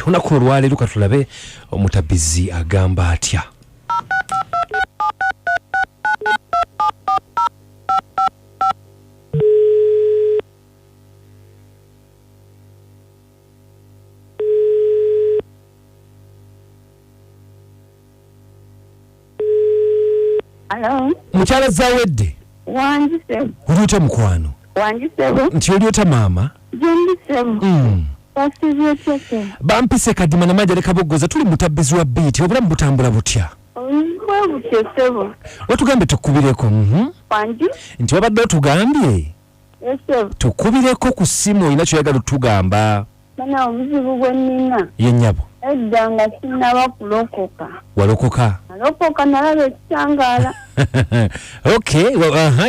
Olunaku olwaleero katulabe omutabbizi agamba atya. Hello. Mukyala Zawedde. Wanjise. Uliota mukwano. Wanjise. Nti uliota mama. Jendise. Pasize tete. Bampise kadima na maji alekabogoza tuli mutabbizi wa biti obulamu butambula butya. Oyinza butesebo. Watugambe tukubireko. Wanji. Nti wabadde otugambye. Yesebo. Tukubireko ku simu olina ky'oyagala otugamba. Bana obuzibu bwe nnina. Ye nnyabo. Edda nga sinnaba kulokoka. Walokoka. Alokoka nalaba ekitangaala. Okay,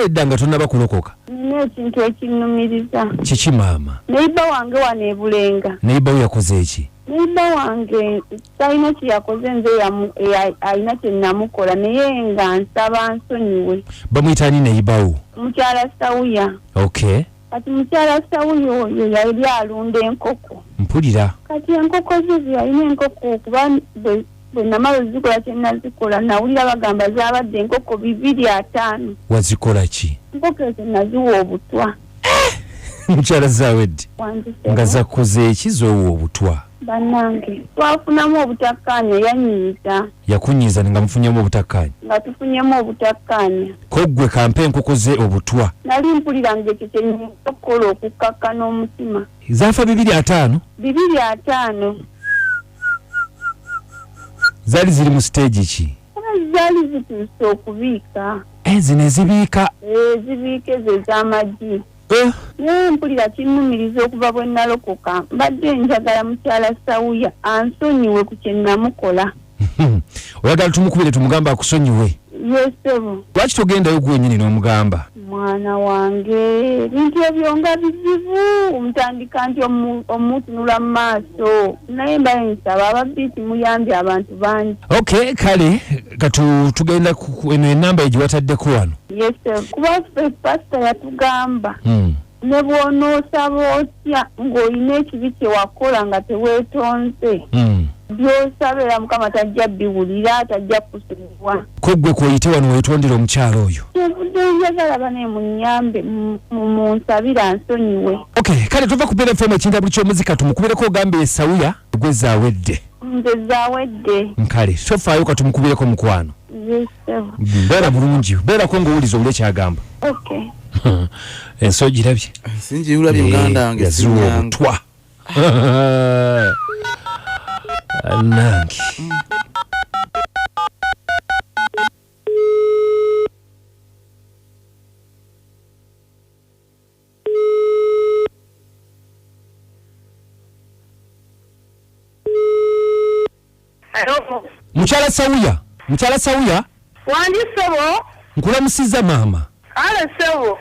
edda nga tonnaba kulokoka. Nina ekintu ekinnumiriza. Kiki maama? Neiba wange wano e Bulenga. Neiba we yakoze eki? Neiba wange talina kye yakoze nze alina kye namukola naye nga nsaba nsonyiwe. Bamuyita ani neiba wo? Mukyala Sawuya. Okay. Kati mukyala Sawuya oyo yali alunda enkoko. Mpulira. Kati enkoko ze yalina enkoko kuba bwe namala zikola kye nazikola nawulira bagamba zaabadde enkoko 250. Wazikola ki? Enkoko ezo naziwa obutwa. Mukyala Zawedde. Nga zakoze eki z'owa obutwa? Bannange twafunamu obutakkaanya yanyiiza. Yakunyiiza nga mufunyeemu obutakkaanya? Nga tufunyemu obutakkaanya. Ko ggwe kampe enkoko ze obutwa? Nali mpulira ng'ekyo kye nnyinza okukola okukkakkana omutima. Zaafa 250? 250. Zaali ziri mu stage ki? Zaali zituuse okubiika. Zino ezibiika? Ezibiika ezo ez'amagi. Naye mpulira kinnumiriza okuva bwe nalokoka mbadde njagala mukyala Sawuya ansonyiwe ku kye namukola. Oyagala tumukubire tumugamba akusonyiwe? Yesebo. Lwaki togendayo gwennyini n'omugamba? Mwana wange ebintu ebyo nga bizibu omutandika nti omutunula mu maaso naye mbaye nsaba ababiiti muyambye abantu bangi. Okay, kale tugenda eno enamba egiwataddeko wano. Yesebo. Kuba pasita yatugamba ne bw'onoosaba otya ng'olina ekibi kye wakola nga teweetonze. Byosabira Mukama tajja biwulira tajja kusubizwa. Ko ggwe kwoyite wano weetondera omukyalo oyo. Kyevudde njagala bane munyambe munsabira nsonyiwe. Okay, kale tuva ku BFM ekintabuli ky'omuzika tumukubireko ogambe Sawuya gwe Zawedde. Nze Zawedde. Nkale sofaayo katumukubireko mukwano. Yes sir. Beera bulungi beerako ng'owuliza owuli ekyagamba. Okay. Enso girabye. Sinjirabye Uganda wange yaziwa obutwa. Nangi. Mukyala Sawuya. Mukyala Sawuya. Wanjisebo. Nkulamusiza maama. Ale sebo.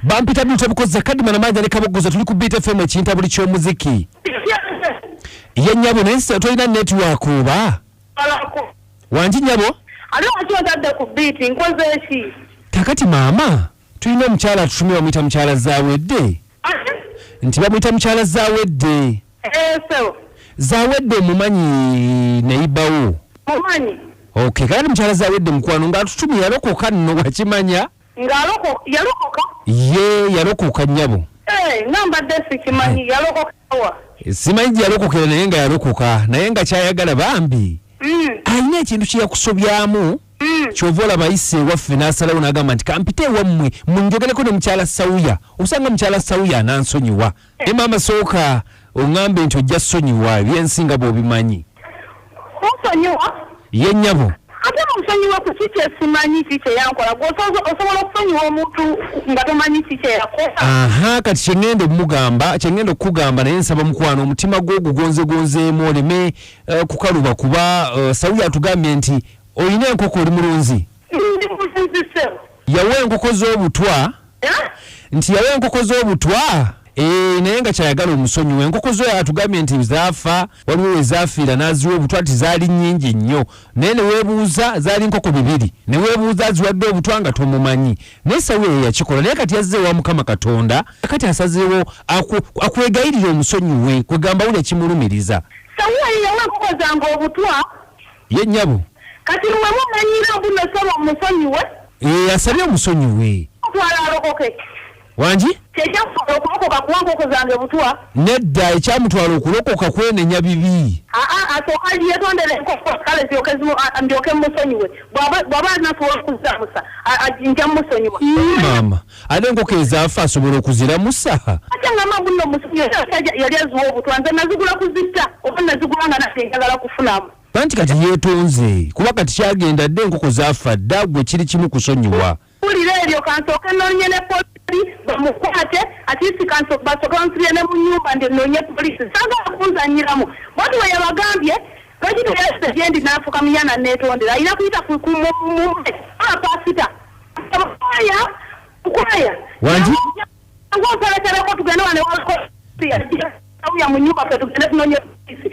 Bampita bintu bukoze kadima na maji alekabogoza tuli ku BFM ekintabuli ky'omuziki. Ye nnyabo nensa tolina network oba? Wanji nnyabo? Ali watadde ku beat nkoze eki? Kakati maama tulina omukyala atutumye bamuyita mukyala Zawedde. Nti bamuyita mukyala Zawedde. Sebo. Zawedde mumanyi neibawo? Mumanyi. Okay, kale mukyala Zawedde mukwano ng'atutumye yalokoka nno wakimanya? Yalokoka? Ye yalokoka nnyabo. Ngambadde sikimanyi yalokoka wa? Simanyi yalokokera naye nga yalokoka naye nga kyayagala bambi. Alina ekintu kye yakusobyamu. Kyova olaba ise waffe n'asalawo n'agamba nti kampite ewammwe munjogereko ne mukyala Sawuya. Osanga mukyala Sawuya anansonyiwa. Ne maama sooka oŋŋambe nti ojja ssonyiwa ebyensinga bw'obimanyi. Onsonyiwa? Ye nnyabo. Ate omusonyiwa ku kiki esimanyi kiki yankola osobola okusonyiwa omuntu nga tomanyi kiki yakola. Kati kyengenda okukugamba naye nsaba mukwano omutima gwo gugonzegonzeemu oleme kukaluba kuba Sawuya atugambye nti olina enkoko oli mulunzi. Ndi mulunzi sebo. Yawa enkoko z'obutwa. Nti yawa enkoko z'obutwa naye nga kyayagala omusonyiwe. Enkoko zo atugambye nti zaafa, waliwo we zaafiira n'aziwa obutwa nti zaali nnyingi nnyo, naye ne weebuuza zaali nkoko 2, ne weebuuza aziwadde obutwa nga tomumanyi. Naye Sawulo ye yakikola, naye kati yazze wa Mukama Katonda, kati asazeewo akwegayirira omusonyiwe, kwegamba wuli ekimulumiriza. Sawulo yawa enkoko zange obutwa. Ye nnyabo. Kati mwe mumanyira mbuno saba omusonyiwe. Asabye omusonyiwe. Twala alokoke. Wangi? Kyekyamukwala okulokoka kuwa enkoko zange butwa. Nedda ekyamutwala okulokoka kwenenya bibi. Asooka yetondera enkoko kale ndyoke musonyiwe. Bw'aba anasobola okuziramusa nja musonyiwa. Maama, ate enkoko ezaafa asobola okuziramusa? Ate ngamba buno omusonyiwe yali aziwa obutwa, nze nazigula kuzitta oba nazigula nga nate njagala kufunamu. Anti kati yeetonze kuba kati kyagenda dde enkoko zaafa dda gwe kiri kimu kusonyiwa. Mpulira ebyo kansooke noonye ne polisi bamukwate atiisi basooke bamusibye ne mu nnyumba noonye polisi saagala kunzanyiramu. Bwati we yabagambye lwaki teyase gyendi n'afuuka munyana neetondera ayina kuyita mumume pasita mukwaya Wangi? ng'ompelekereko tugende wane ya mu nyumba ffe tugende tunoonye polisi.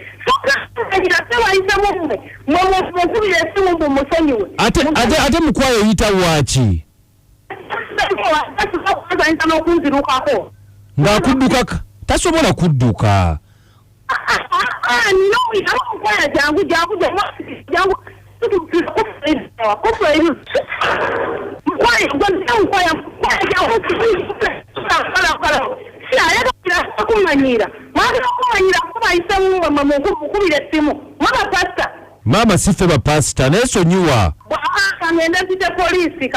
Mukubira esimu mbu musonyiwe. Ate mukwaya oyita waaki? Ng'akudduka tasobola kudduka. Mukwaya jangu kumanyira kuba isemu mukubira esimu mama pastor. Mama sife ba pastor naye sonyiwa. Kangende mpite polisi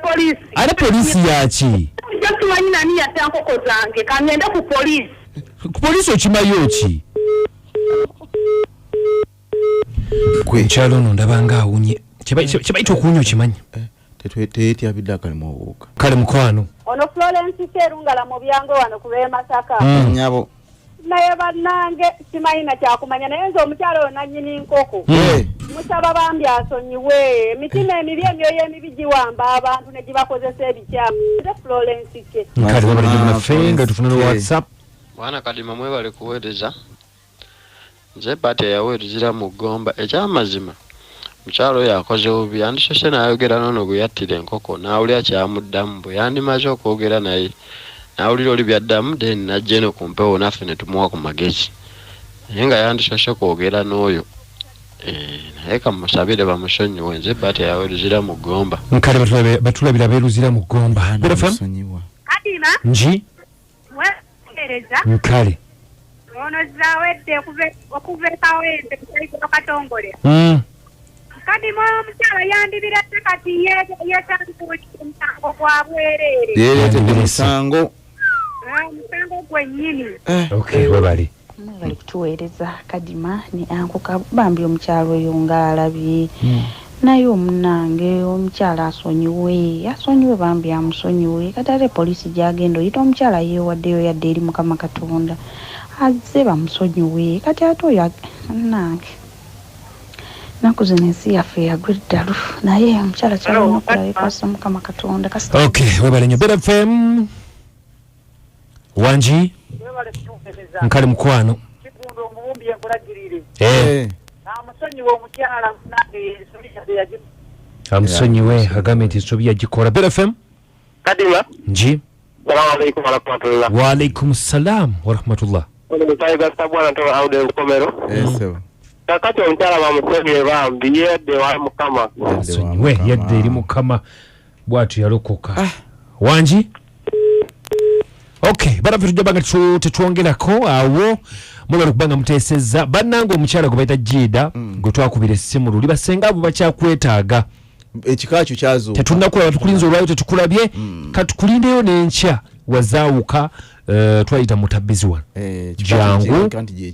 polisi. Ate polisi yaki? Tumanyi nani yatta nkoko zange kangende ku polisi. Ku polisi okimayo ki? Mukyalo ono ndabanga awunye. Kibayita okuwunya okimanyi? Tetwetya bidaka limubuuka. Kale mukwano. Ono Florence Serungala mu byango wano kubee Masaka. Nyabo. Naye bannange simayina kyakumanya naye nze omukyalo ono nannyini nkoko. Musaba bambi asonyiwe. Emitima emibi emyoyo emibi giwamba abantu ne gibakozesa ebikyamu. Nze Florence ke. Kale babalina fenga tufunira WhatsApp. Bwana Kadima mwebale kuweereza. Nze pati yaweerezera mu Gomba ekyamazima. Mukyalo yakoze bubi yandisose n'ayogera nono gwe yattira enkoko n'awulira kyamuddamu bwe yandimaze okwogera naye n'awulira oli byaddamu then najja eno ku mpewo naffe ne tumuwa ku magezi naye nga yandisose kwogera n'oyo naye kamusabire bamusonyiwe nze bati yaweerezera mu Gomba. Nkale batulabira beeruzira mu Gomba. Musonyiwa. Kadima. Nji? Weereza. Nkale. Ono zawedde okuva ekawedde kusayiko katongole. Kadima omukyala yandibirate kati yetandika omusango gwa bwereere. Yeeretedde musango. Omusango gwennyini. Okay, webali. Bali kutuweereza Kadima ne ankoka bambi omukyalo oyo ng'alabye. Naye omunange omukyala asonyiwe bambi amusonyiwe kati ate polisi gyagenda oyita omukyala yeewaddeyo yadde eri Mukama Katonda azze bamusonyiwe kati ate oyo nange naku zino ensi yaffe yagwa eddalu naye omukyala kyalina okulabikasa Mukama Katonda kasita. Okay, webale nnyo Bed FM. Wangi? Nkale mukwano. Kipundu omubumbi enkulagirire. Amusonyiwe omukyala nange amusonyiwe agambe nti ensobi yagikola. Bed FM. Kadima. Nji? Salamu alaikum wa rahmatullah. Wa alaikum salam wa rahmatullah. Mutaiga sabwana to aude nkomero. Eso. Kakati omukyala bamusonyiwe bambi yedde wa Mukama. Asonyiwe yadde eri Mukama bwatu yalokoka. Wangi? Okay, barafu tujja banga tetwongerako awo mulalo kubanga muteesezza bannange omukyala gwe bayita Jida gwe twakubira essimu luli basenga abo bakyakwetaaga ekikakyo kyazo tetunnakulaba tukulinza olwayo tetukulabye katukulindeyo n'enkya wazaawuka twayita mutabbizi wano jangu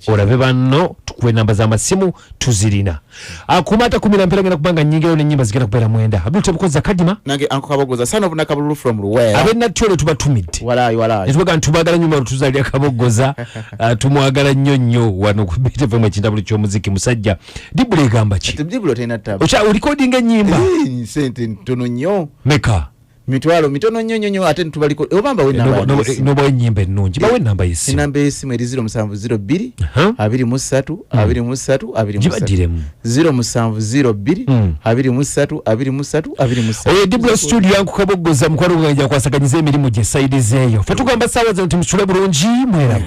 olabe banno tukuwe namba z'amasimu tuzirina akumata 10 mpera ngenda kubanga nyingiro n'ennyimba zigenda kubeera mwenda Abdul Tebukoza Kadima nange anko kabogoza sana obuna kabululu from Ruwera abenna tyole tubatumidde walayi etubaga ntubagala nyuma tuzalya kabogoza tumwagala nnyo wano ku BTV mu kintabulu ky'omuziki musajja dibule egamba ki dibule tena tabu ocha recording ennyimba sente ntono nnyo meka mitwalo mitono nnyo ate tubaliko obamba we namba nobo enyimba ennungi bawe namba y'essimu namba y'essimu eri 0702 23 23 23 gibadiremu 0702 23 23 23 oyo Dibula studio yangu kaboggoza mukwano gwange akwasaganyiza emirimu gye side zeeyo fe tugamba saawa zino timuchule bulungi mwera